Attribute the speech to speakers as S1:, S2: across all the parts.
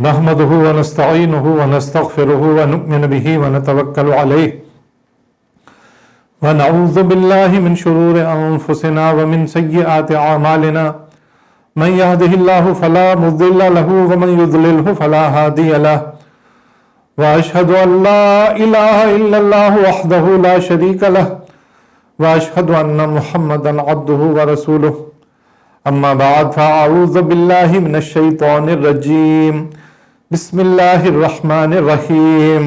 S1: نحمده ونستعينه ونستغفره ونؤمن به ونتوكل عليه ونعوذ بالله من شرور أنفسنا ومن سيئات أعمالنا من يهده الله فلا مضل له ومن يضلله فلا هادي له وأشهد أن لا إله إلا الله وحده لا شريك له وأشهد أن محمدا عبده ورسوله أما بعد فأعوذ بالله من الشيطان الرجيم بسم الله الرحمن الرحيم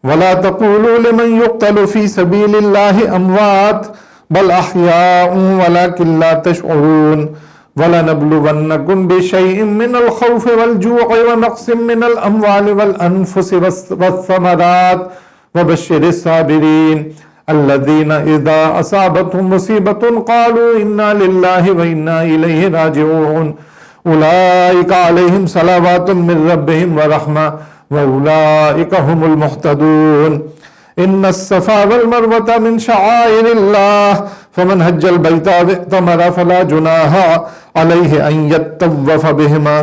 S1: ولا تقولوا لمن يقتل في سبيل الله أموات بل أحياء ولكن لا تشعرون ولنبلونكم بشيء من الخوف والجوع ونقص من الأموال والأنفس والثمرات وبشر الصابرين الذين إذا أصابتهم مصيبة قالوا إنا لله وإنا إليه راجعون أولئك عليهم صلوات من ربهم ورحمة وأولئك هم المهتدون إن الصفا والمروة من شعائر الله فمن حج البيت أو اعتمر فلا جناح عليه أن يطوف بهما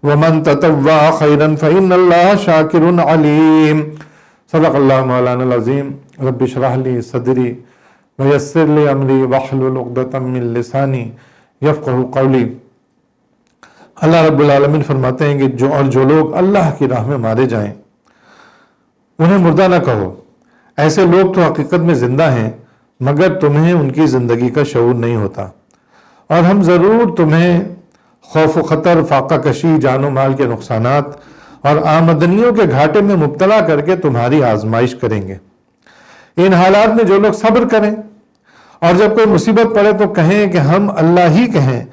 S1: ومن تطوع خيرا فإن الله شاكر عليم صدق اللہ مولانا العظیم رب اشرح لی صدری ویسر لی امری واحلل عقدۃ من لسانی یفقہوا قولی۔ اللہ رب العالمین فرماتے ہیں کہ جو لوگ اللہ کی راہ میں مارے جائیں انہیں مردہ نہ کہو، ایسے لوگ تو حقیقت میں زندہ ہیں مگر تمہیں ان کی زندگی کا شعور نہیں ہوتا، اور ہم ضرور تمہیں خوف و خطر، فاقہ کشی، جان و مال کے نقصانات اور آمدنیوں کے گھاٹے میں مبتلا کر کے تمہاری آزمائش کریں گے۔ ان حالات میں جو لوگ صبر کریں اور جب کوئی مصیبت پڑے تو کہیں کہ ہم اللہ ہی کہیں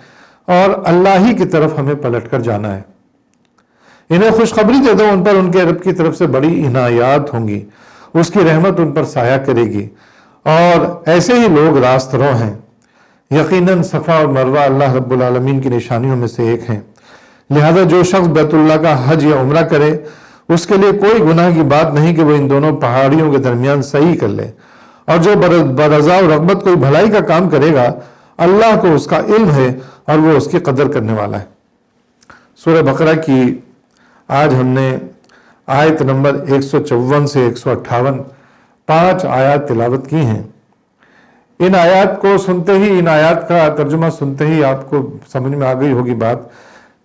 S1: اور اللہ ہی کی طرف ہمیں پلٹ کر جانا ہے۔ انہیں خوشخبری دے دو، ان پر ان کے رب کی طرف سے بڑی عنایات ہوں گی، اس کی رحمت ان پر سایہ کرے گی، اور ایسے ہی لوگ راست رو ہیں۔ یقیناً صفا اور مروہ اللہ رب العالمین کی نشانیوں میں سے ایک ہیں، لہذا جو شخص بیت اللہ کا حج یا عمرہ کرے اس کے لیے کوئی گناہ کی بات نہیں کہ وہ ان دونوں پہاڑیوں کے درمیان صحیح کر لے، اور جو برضا و رغبت کوئی بھلائی کا کام کرے گا اللہ کو اس کا علم ہے اور وہ اس کی قدر کرنے والا ہے۔ سورہ بقرہ کی آج ہم نے آیت نمبر 154 سے 158 5 آیات تلاوت کی ہیں۔ ان آیات کو سنتے ہی، ان آیات کا ترجمہ سنتے ہی آپ کو سمجھ میں آ گئی ہوگی بات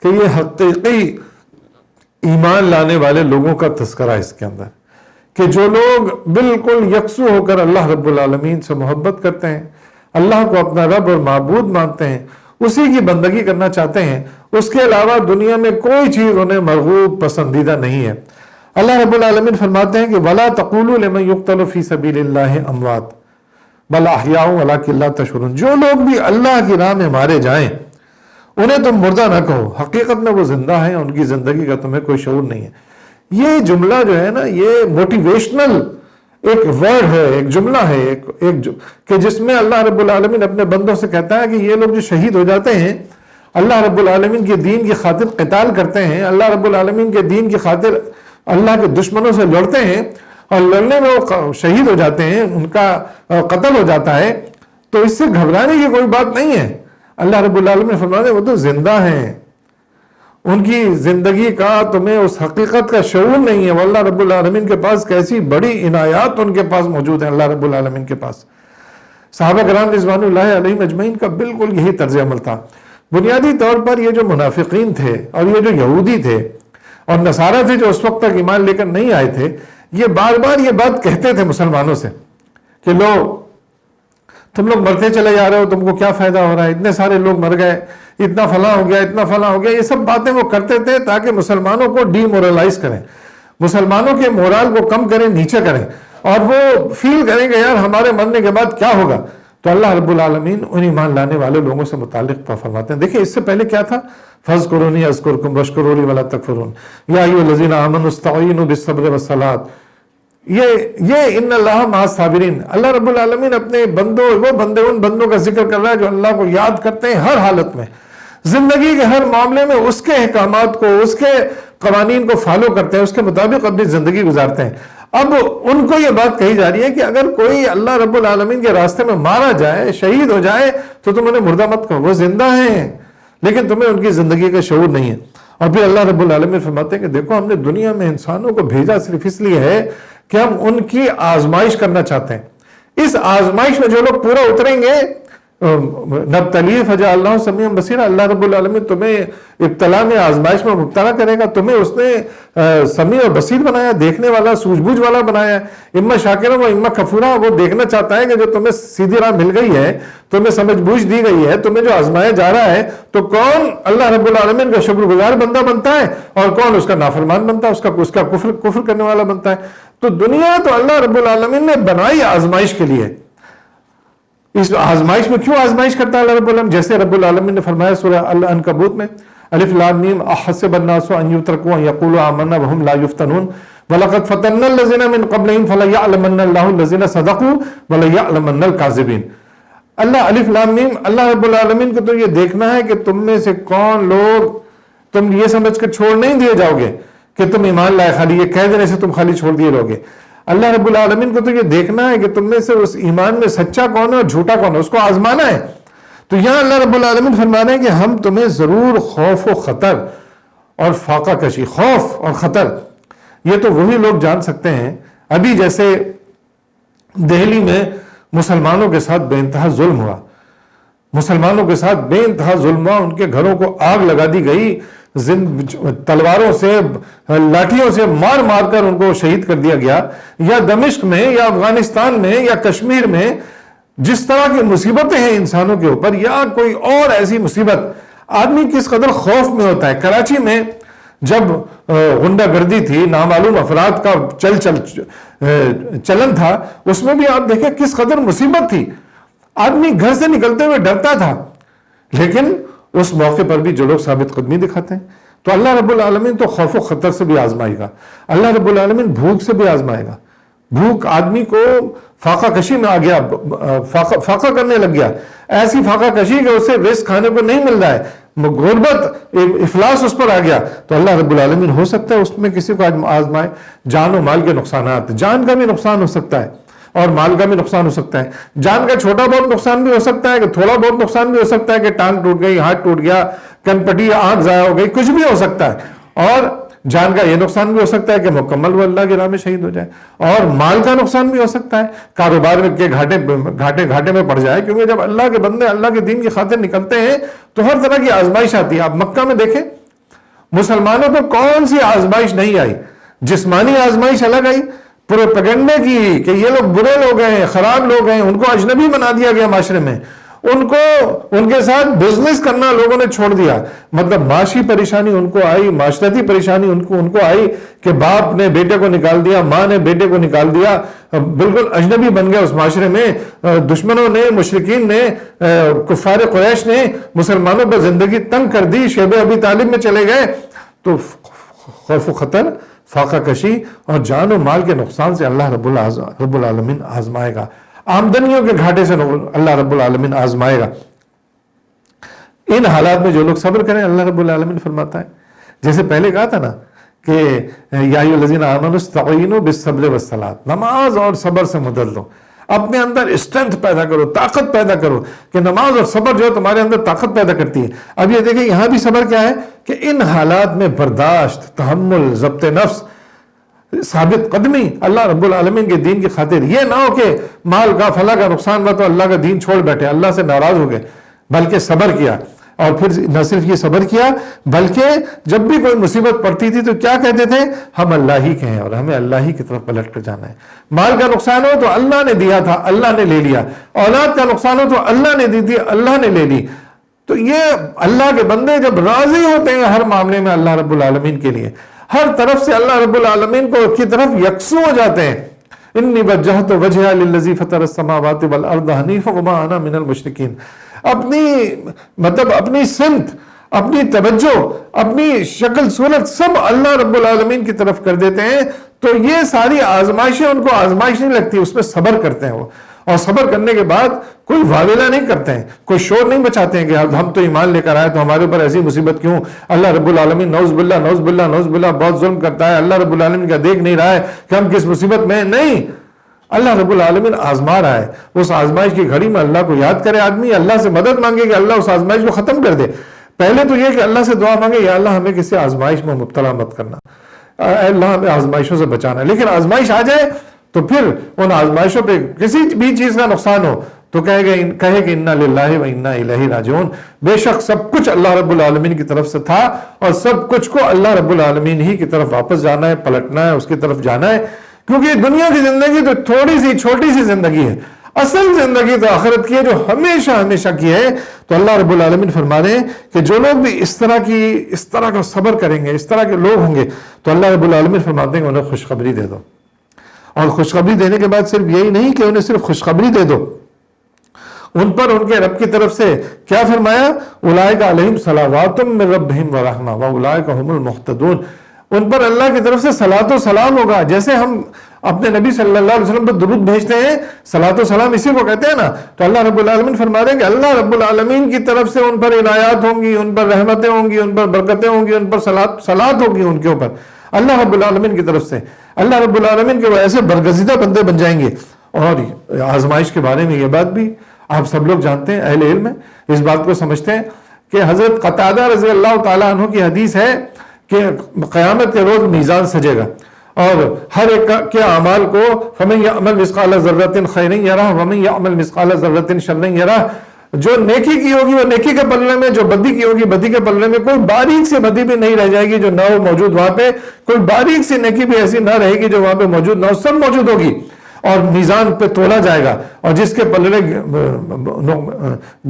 S1: کہ یہ حقیقی ایمان لانے والے لوگوں کا تذکرہ ہے اس کے اندر، کہ جو لوگ بالکل یکسو ہو کر اللہ رب العالمین سے محبت کرتے ہیں، اللہ کو اپنا رب اور معبود مانتے ہیں، اسی کی بندگی کرنا چاہتے ہیں، اس کے علاوہ دنیا میں کوئی چیز انہیں مرغوب پسندیدہ نہیں ہے۔ اللہ رب العالمین فرماتے ہیں کہ وَلَا تَقُولُوا لِمَنْ يُقْتَلُ فِي سَبِيلِ اللَّهِ أَمْوَاتٌ بَلْ أَحْيَاءٌ وَلَكِنْ لَا تَشْعُرُونَ۔ جو لوگ بھی اللہ کی راہ میں مارے جائیں انہیں تم مردہ نہ کہو، حقیقت میں وہ زندہ ہیں، ان کی زندگی کا تمہیں کوئی شعور نہیں ہے۔ یہ جملہ جو ہے نا، یہ موٹیویشنل ایک ورڈ ہے، ایک جملہ ہے، کہ جس میں اللہ رب العالمین اپنے بندوں سے کہتا ہے کہ یہ لوگ جو شہید ہو جاتے ہیں، اللہ رب العالمین کے دین کی خاطر قتال کرتے ہیں، اللہ رب العالمین کے دین کی خاطر اللہ کے دشمنوں سے لڑتے ہیں اور لڑنے میں وہ شہید ہو جاتے ہیں، ان کا قتل ہو جاتا ہے، تو اس سے گھبرانے کی کوئی بات نہیں ہے۔ اللہ رب العالمین فرماتے ہیں وہ تو زندہ ہیں، ان کی زندگی کا تمہیں اس حقیقت کا شعور نہیں ہے، واللہ رب العالمین کے پاس کیسی بڑی عنایات ان کے پاس موجود ہیں، اللہ رب العالمین کے پاس۔ صحابہ کرام رضوان اللہ علیہم اجمعین کا بالکل یہی طرز عمل تھا۔ بنیادی طور پر یہ جو منافقین تھے اور یہ جو یہودی تھے اور نصارہ تھے جو اس وقت تک ایمان لے کر نہیں آئے تھے، یہ بار بار یہ بات کہتے تھے مسلمانوں سے کہ تم لوگ مرتے چلے جا رہے ہو، تم کو کیا فائدہ ہو رہا ہے، اتنے سارے لوگ مر گئے، اتنا فلاں ہو گیا، اتنا فلاں ہو گیا۔ یہ سب باتیں وہ کرتے تھے تاکہ مسلمانوں کو ڈی مورلائز کریں، مسلمانوں کے مورال کو کم کریں، نیچے کریں، اور وہ فیل کریں کہ یار ہمارے مرنے کے بعد کیا ہوگا۔ تو اللہ رب العالمین ان ایمان لانے والے لوگوں سے متعلق فرماتے ہیں۔ دیکھیں اس سے پہلے کیا تھا، فَاذْكُرُونِي أَذْكُرْكُمْ وَاشْكُرُوا لِي وَلَا تَكْفُرُونَ يَا أَيُّهَا الَّذِينَ آمَنُوا اسْتَعِينُوا بِالصَّبْرِ وَالصَّلَاةِ۔ یہ ان اللہ مع الصابرین، اللہ رب العالمین اپنے ان بندوں کا ذکر کر رہا ہے جو اللہ کو یاد کرتے ہیں ہر حالت میں، زندگی کے ہر معاملے میں اس کے احکامات کو، اس کے قوانین کو فالو کرتے ہیں، اس کے مطابق اپنی زندگی گزارتے ہیں۔ اب ان کو یہ بات کہی جا رہی ہے کہ اگر کوئی اللہ رب العالمین کے راستے میں مارا جائے، شہید ہو جائے، تو تم انہیں مردہ مت کہو، وہ زندہ ہیں لیکن تمہیں ان کی زندگی کا شعور نہیں ہے۔ اور پھر اللہ رب العالمین فرماتے ہیں کہ دیکھو ہم نے دنیا میں انسانوں کو بھیجا صرف اس لیے ہے کہ ہم ان کی آزمائش کرنا چاہتے ہیں۔ اس آزمائش میں جو لوگ پورا اتریں گے، نبتلی فجعلناہ سمیعا بصیرا، اللہ رب العالمین تمہیں ابتلا میں آزمائش میں مبتلا کرے گا، تمہیں اس نے سمیع اور بصیر بنایا، دیکھنے والا، سوجھ بوجھ والا بنایا ہے، اما شاکرا و اما کفورا۔ وہ دیکھنا چاہتا ہے کہ جو تمہیں سیدھی راہ مل گئی ہے، تمہیں سمجھ بوجھ دی گئی ہے، تمہیں جو آزمایا جا رہا ہے، تو کون اللہ رب العالمین کا شکر گزار بندہ بنتا ہے اور کون اس کا نافرمان بنتا ہے، اس کا کفر کرنے والا بنتا ہے۔ تو دنیا تو اللہ رب العالمین نے بنائی آزمائش کے لیے۔ اس آزمائش میں کیوں آزمائش کرتا ہے اللہ رب العالمین؟ جیسے رب العالمین نے فرمایا سورہ العنکبوت میں، الف لام میم احسب الناس ان یترکوا ان یقولوا آمنا وهم لا یفتنون وَلَقَدْ فَتَنَّا الَّذِينَ مِن قَبْلِهِمْ فَلَيَعْلَمَنَّ اللَّهُ الَّذِينَ صَدَقُوا وَلَيَعْلَمَنَّ الْكَاذِبِينَ۔ اللہ الف لام میم، اللہ رب العالمین کو تو یہ دیکھنا ہے کہ تم میں سے کون لوگ، تم یہ سمجھ کر چھوڑ نہیں دیے جاؤ گے کہ تم ایمان لائے، خالی یہ کہہ دینے سے تم خالی چھوڑ دیے رہو گے۔ اللہ رب العالمین کو تو یہ دیکھنا ہے کہ تم میں سے اس ایمان میں سچا کون ہے اور جھوٹا کون ہے، اس کو آزمانا ہے۔ تو یہاں اللہ رب العالمین فرما رہے ہیں کہ ہم تمہیں ضرور خوف و خطر اور فاقہ کشی، خوف اور خطر یہ تو وہی لوگ جان سکتے ہیں۔ ابھی جیسے دہلی میں مسلمانوں کے ساتھ بے انتہا ظلم ہوا، مسلمانوں کے ساتھ بے انتہا ظلم ہوا، ان کے گھروں کو آگ لگا دی گئی، تلواروں سے، لاٹھیوں سے مار مار کر ان کو شہید کر دیا گیا، یا دمشق میں یا افغانستان میں یا کشمیر میں جس طرح کی مصیبتیں ہیں انسانوں کے اوپر، یا کوئی اور ایسی مصیبت، آدمی کس قدر خوف میں ہوتا ہے۔ کراچی میں جب غنڈہ گردی تھی، نامعلوم افراد کا چلن تھا، اس میں بھی آپ دیکھیں کس قدر مصیبت تھی، آدمی گھر سے نکلتے ہوئے ڈرتا تھا، لیکن اس موقع پر بھی جو لوگ ثابت قدمی دکھاتے ہیں۔ تو اللہ رب العالمین تو خوف و خطر سے بھی آزمائے گا، اللہ رب العالمین بھوک سے بھی آزمائے گا۔ بھوک آدمی کو فاقہ کشی میں آ گیا، فاقہ کرنے لگ گیا، ایسی فاقہ کشی کہ اسے رزق کھانے کو نہیں مل رہا ہے، غربت، افلاس اس پر آ گیا، تو اللہ رب العالمین ہو سکتا ہے اس میں کسی کو آزمائے۔ جان و مال کے نقصانات، جان کا بھی نقصان ہو سکتا ہے اور مال کا بھی نقصان ہو سکتا ہے۔ جان کا چھوٹا بہت نقصان بھی ہو سکتا ہے، کہ تھوڑا بہت نقصان بھی ہو سکتا ہے کہ ٹانگ ٹوٹ گئی، ہاتھ ٹوٹ گیا، کن پٹی، آنکھ ضائع ہو گئی، کچھ بھی ہو سکتا ہے۔ اور جان کا یہ نقصان بھی ہو سکتا ہے کہ مکمل وہ اللہ کی راہ میں شہید ہو جائے، اور مال کا نقصان بھی ہو سکتا ہے، کاروبار کے گھاٹے میں پڑ جائے، کیونکہ جب اللہ کے بندے اللہ کے دین کی خاطر نکلتے ہیں تو ہر طرح کی آزمائش آتی ہے۔ آپ مکہ میں دیکھیں مسلمانوں کو کون سی آزمائش نہیں آئی، جسمانی آزمائش الگ آئی، پروپیگنڈے کی کہ یہ لوگ برے لوگ ہیں، خراب لوگ ہیں، ان کو اجنبی بنا دیا گیا معاشرے میں، ان کے ساتھ بزنس کرنا لوگوں نے چھوڑ دیا، مطلب معاشی پریشانی ان کو آئی، معاشرتی پریشانی ان کو آئی کہ باپ نے بیٹے کو نکال دیا، ماں نے بیٹے کو نکال دیا، بالکل اجنبی بن گیا اس معاشرے میں۔ دشمنوں نے، مشرکین نے، کفار قریش نے مسلمانوں پر زندگی تنگ کر دی، شیب ابی طالب میں چلے گئے۔ تو خوف و خطر، فاقہ کشی اور جان و مال کے نقصان سے اللہ رب العالمین آزمائے گا، آمدنیوں کے گھاٹے سے اللہ رب العالمین آزمائے گا۔ ان حالات میں جو لوگ صبر کریں، اللہ رب العالمین فرماتا ہے، جیسے پہلے کہا تھا نا کہ یا ایھا الذین آمنوا استعینوا بالصبر والصلاۃ، نماز اور صبر سے مدد لو، اپنے اندر اسٹرینتھ پیدا کرو، طاقت پیدا کرو، کہ نماز اور صبر جو ہے تمہارے اندر طاقت پیدا کرتی ہے۔ اب یہ دیکھیں یہاں بھی صبر کیا ہے کہ ان حالات میں برداشت، تحمل، ضبط نفس، ثابت قدمی اللہ رب العالمین کے دین کی خاطر۔ یہ نہ ہو کہ مال کا فلاں کا نقصان ہوا تو اللہ کا دین چھوڑ بیٹھے، اللہ سے ناراض ہو گئے، بلکہ صبر کیا۔ اور پھر نہ صرف یہ صبر کیا بلکہ جب بھی کوئی مصیبت پڑتی تھی تو کیا کہتے تھے؟ ہم اللہ ہی کے ہیں اور ہمیں اللہ ہی کی طرف پلٹ کر جانا ہے۔ مال کا نقصان ہو تو اللہ نے دیا تھا، اللہ نے لے لیا، اولاد کا نقصان ہو تو اللہ نے دی تھی، اللہ نے لے لی۔ تو یہ اللہ کے بندے جب راضی ہوتے ہیں ہر معاملے میں اللہ رب العالمین کے لیے، ہر طرف سے اللہ رب العالمین کی طرف یکسو ہو جاتے ہیں۔ انی وجہت وجہی للذی فطر السماوات والارض حنیفا وما انا من المشرکین، اپنی سمت، اپنی توجہ، اپنی شکل صورت سب اللہ رب العالمین کی طرف کر دیتے ہیں۔ تو یہ ساری آزمائشیں ان کو آزمائش نہیں لگتی، اس میں صبر کرتے ہیں وہ، اور صبر کرنے کے بعد کوئی واویلا نہیں کرتے ہیں، کوئی شور نہیں بچاتے ہیں کہ ہم تو ایمان لے کر آئے تو ہمارے اوپر ایسی مصیبت کیوں، اللہ رب العالمین نعوذ باللہ نعوذ باللہ نعوذ باللہ بہت ظلم کرتا ہے، اللہ رب العالمین کا دیکھ نہیں رہا ہے کہ ہم کس مصیبت میں ہیں۔ نہیں، اللہ رب العالمین آزما رہا ہے۔ اس آزمائش کی گھڑی میں اللہ کو یاد کرے آدمی، اللہ سے مدد مانگے کہ اللہ اس آزمائش کو ختم کر دے۔ پہلے تو یہ کہ اللہ سے دعا مانگے یا اللہ ہمیں کسی آزمائش میں مبتلا مت کرنا، اے اللہ ہمیں آزمائشوں سے بچانا. لیکن آزمائش آ جائے تو پھر ان آزمائشوں پہ کسی بھی چیز کا نقصان ہو تو کہے کہ انا للہ و انا الیہ راجعون. بے شک سب کچھ اللہ رب العالمین کی طرف سے تھا اور سب کچھ کو اللہ رب العالمین ہی کی طرف واپس جانا ہے، پلٹنا ہے، اس کی طرف جانا ہے. کیونکہ دنیا کی زندگی تو تھوڑی سی چھوٹی سی زندگی ہے، اصل زندگی تو آخرت کی ہے جو ہمیشہ ہمیشہ کی ہے. تو اللہ رب العالمین فرما رہے ہیں کہ جو لوگ بھی اس طرح کا صبر کریں گے، اس طرح کے لوگ ہوں گے، تو اللہ رب العالمین فرماتے ہیں کہ انہیں خوشخبری دے دو. اور خوشخبری دینے کے بعد صرف یہی نہیں کہ انہیں صرف خوشخبری دے دو، ان پر ان کے رب کی طرف سے کیا فرمایا؟ اولئک علیہم صلوات من ربہم ورحمہ واولئک هم المہتدون. ان پر اللہ کی طرف سے صلاۃ و سلام ہوگا. جیسے ہم اپنے نبی صلی اللہ علیہ وسلم پر درود بھیجتے ہیں، صلاۃ و سلام اسی کو کہتے ہیں نا. تو اللہ رب العالمین فرما رہے ہیں کہ اللہ رب العالمین کی طرف سے ان پر عنایات ہوں گی، ان پر رحمتیں ہوں گی، ان پر برکتیں ہوں گی، ان پر صلاۃ ہوگی ان کے اوپر اللہ رب العالمین کی طرف سے. اللہ رب العالمین کے وہ ایسے برگزیدہ بندے بن جائیں گے. اور آزمائش کے بارے میں یہ بات بھی آپ سب لوگ جانتے ہیں، اہل علم ہیں، اس بات کو سمجھتے ہیں کہ حضرت قتادہ رضی اللہ تعالیٰ عنہ کی حدیث ہے کہ قیامت کے روز میزان سجے گا اور ہر ایک کے اعمال کو فَمَن يَعْمَلْ مِثْقَالَ ذَرَّةٍ خَيْرٍ يَرَهُ وَمَن يَعْمَلْ مِثْقَالَ ذَرَّةٍ شَرٍّ يَرَهُ. جو نیکی کی ہوگی وہ نیکی کے پلڑے میں، جو بدی کی ہوگی بدی کے پلڑے میں. کوئی باریک سی بدی بھی نہیں رہ جائے گی جو نہ ہو موجود وہاں پہ، کوئی باریک سی نیکی بھی ایسی نہ رہے گی جو وہاں پہ موجود نہ ہو، سب موجود ہوگی. اور میزان پہ تولا جائے گا اور جس کے پلڑے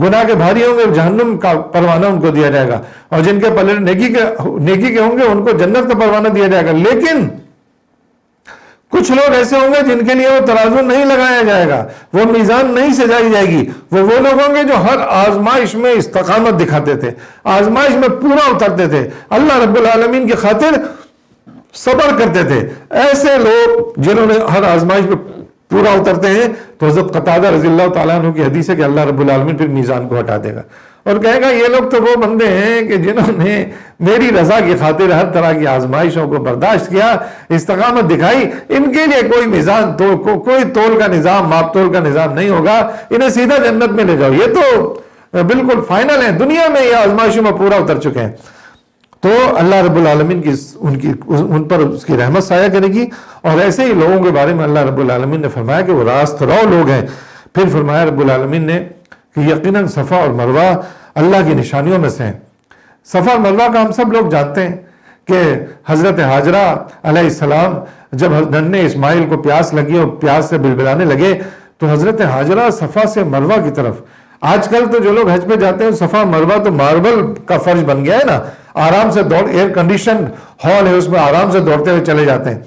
S1: گناہ کے بھاری ہوں گے جہنم کا پروانہ ان کو دیا جائے گا، اور جن کے پلڑے نیکی کے ہوں گے ان کو جنت کا پروانہ دیا جائے گا. لیکن کچھ لوگ ایسے ہوں گے جن کے لیے وہ ترازو نہیں لگایا جائے گا، وہ میزان نہیں سجائی جائے گی. وہ لوگ ہوں گے جو ہر آزمائش میں استقامت دکھاتے تھے، آزمائش میں پورا اترتے تھے، اللہ رب العالمین کی خاطر صبر کرتے تھے. ایسے لوگ جنہوں نے ہر آزمائش میں پورا اترتے ہیں، تو حضرت قتادہ رضی اللہ تعالیٰ عنہ کی حدیث ہے کہ اللہ رب العالمین پھر میزان کو ہٹا دے گا اور کہے گا یہ لوگ تو وہ بندے ہیں کہ جنہوں نے میری رضا کی خاطر ہر طرح کی آزمائشوں کو برداشت کیا، استقامت دکھائی. ان کے لیے کوئی میزان کوئی تول کا نظام، ماپ تول کا نظام نہیں ہوگا، انہیں سیدھا جنت میں لے جاؤ، یہ تو بالکل فائنل ہے، دنیا میں یہ آزمائشوں میں پورا اتر چکے ہیں. تو اللہ رب العالمین ان پر اس کی رحمت سایہ کرے گی. اور ایسے ہی لوگوں کے بارے میں اللہ رب العالمین نے فرمایا کہ وہ راست رو لوگ ہیں. پھر فرمایا رب العالمین نے کہ یقیناً صفا اور مروہ اللہ کی نشانیوں میں سے ہیں. صفا اور مروہ کا ہم سب لوگ جانتے ہیں کہ حضرت ہاجرہ علیہ السلام جب ننھے اسماعیل کو پیاس لگی اور پیاس سے بلبلانے لگے تو حضرت ہاجرہ صفا سے مروہ کی طرف. آج کل تو جو لوگ حج پہ جاتے ہیں صفا مروہ تو ماربل کا فرش بن گیا ہے نا، آرام سے ایئر کنڈیشن ہال ہے، اس میں آرام سے دوڑتے ہوئے چلے جاتے ہیں.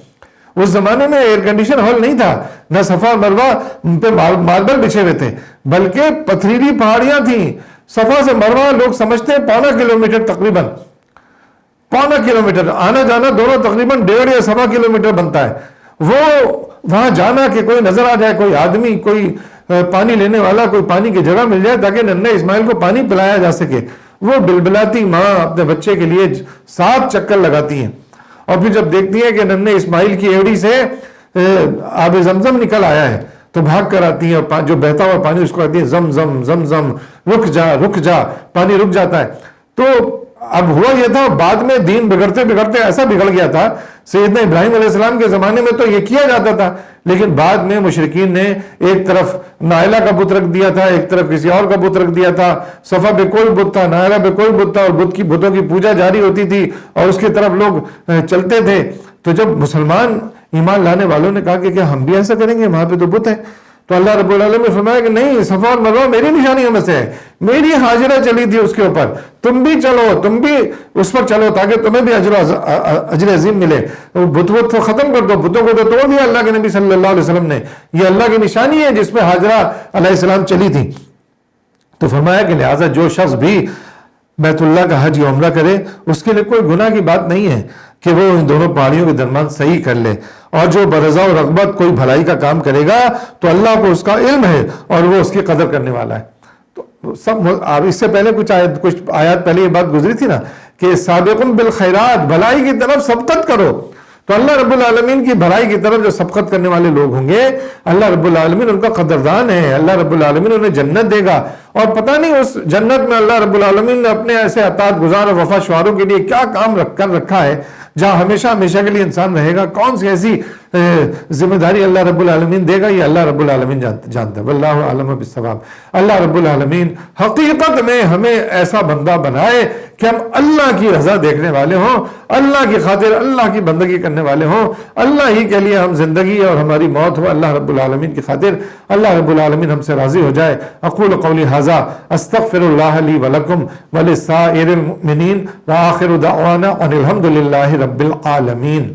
S1: اس زمانے میں ایئر کنڈیشن ہال نہیں تھا، نہ صفا مروہ پہ ماربل بچھے ہوئے تھے، بلکہ پتھریلی پہاڑیاں تھیں. صفا سے مروہ لوگ سمجھتے ہیں 0.25 کلومیٹر، تقریباً 0.25 کلومیٹر آنا جانا دونوں تقریباً 1.5 یا 1.25 کلومیٹر بنتا ہے. وہ وہاں جانا کہ کوئی نظر آ جائے، کوئی آدمی، کوئی پانی لینے والا، کوئی پانی کی جگہ مل جائے تاکہ ننھے اسماعیل کو پانی پلایا جا سکے. وہ بلبلاتی ماں اپنے بچے کے لیے 7 چکر لگاتی ہیں اور پھر جب دیکھتی ہیں کہ ننھے اسماعیل کی ایڑی سے آب زمزم نکل آیا ہے تو بھاگ کر آتی ہیں اور جو بہتا ہوا پانی اس کو کہتی ہیں زم زم زم زم، رک جا رک جا، پانی رک جاتا ہے. تو اب ہوا یہ تھا، بعد میں دین بگڑتے بگڑتے ایسا بگڑ گیا تھا. سیدنا ابراہیم علیہ السلام کے زمانے میں تو یہ کیا جاتا تھا، لیکن بعد میں مشرکین نے ایک طرف نائلہ کا بت رکھ دیا تھا، ایک طرف کسی اور کا بت رکھ دیا تھا. صفا پہ کوئی بت تھا، نائلہ پہ کوئی بت تھا، اور بتوں کی پوجا جاری ہوتی تھی اور اس کی طرف لوگ چلتے تھے. تو جب مسلمان ایمان لانے والوں نے کہا کہ کیا ہم بھی ایسا کریں گے، وہاں پہ تو بت ہے، تو اللہ رب العالمین نے فرمایا کہ نہیں، صفا اور مروہ میری نشانیوں میں سے ہے، میری ہاجرہ چلی تھی اس کے اوپر، تم بھی چلو، تم بھی اس پر چلو تاکہ تمہیں بھی اجر عظیم ملے. بت تو ختم کر دو، بتوں کو تو توڑ دیا اللہ کے نبی صلی اللہ علیہ وسلم نے. یہ اللہ کی نشانی ہے جس پہ ہاجرہ علیہ السلام چلی تھی. تو فرمایا کہ لہٰذا جو شخص بھی بیت اللہ کا حج یا عمرہ کرے اس کے لیے کوئی گناہ کی بات نہیں ہے کہ وہ ان دونوں پہاڑیوں کے درمیان صحیح کر لے. اور جو برضا و رغبت کوئی بھلائی کا کام کرے گا تو اللہ کو اس کا علم ہے اور وہ اس کی قدر کرنے والا ہے. تو سب اس سے پہلے کچھ آیات پہلے یہ بات گزری تھی نا کہ سابقون بالخیرات، بھلائی کی طرف سبقت کرو. تو اللہ رب العالمین کی بھلائی کی طرف جو سبقت کرنے والے لوگ ہوں گے اللہ رب العالمین ان کا قدردان ہے، اللہ رب العالمین انہیں جنت دے گا، اور پتہ نہیں اس جنت میں اللہ رب العالمین نے اپنے ایسے اطاعت گزار اور وفا شعاروں کے لیے کیا کام کر رکھا ہے جہاں ہمیشہ ہمیشہ کے لیے انسان رہے گا۔ کون سی ایسی ذمہ داری اللہ رب العالمین دے گا، یہ اللہ رب العالمین جانتا ہے۔ واللہ اعلم بالصواب۔ اللہ رب العالمین حقیقت میں ہمیں ایسا بندہ بنائے کہ ہم اللہ کی رضا دیکھنے والے ہوں، اللہ کی خاطر اللہ کی بندگی کرنے والے ہوں، اللہ ہی کے لیے ہم زندگی اور ہماری موت ہو اللہ رب العالمین کی خاطر، اللہ رب العالمین ہم سے راضی ہو جائے۔ اقول قولی ھذا استغفر اللہ لی ولکم ولسائر المؤمنین وآخر دعوانا ان الحمد للہ رب العالمین۔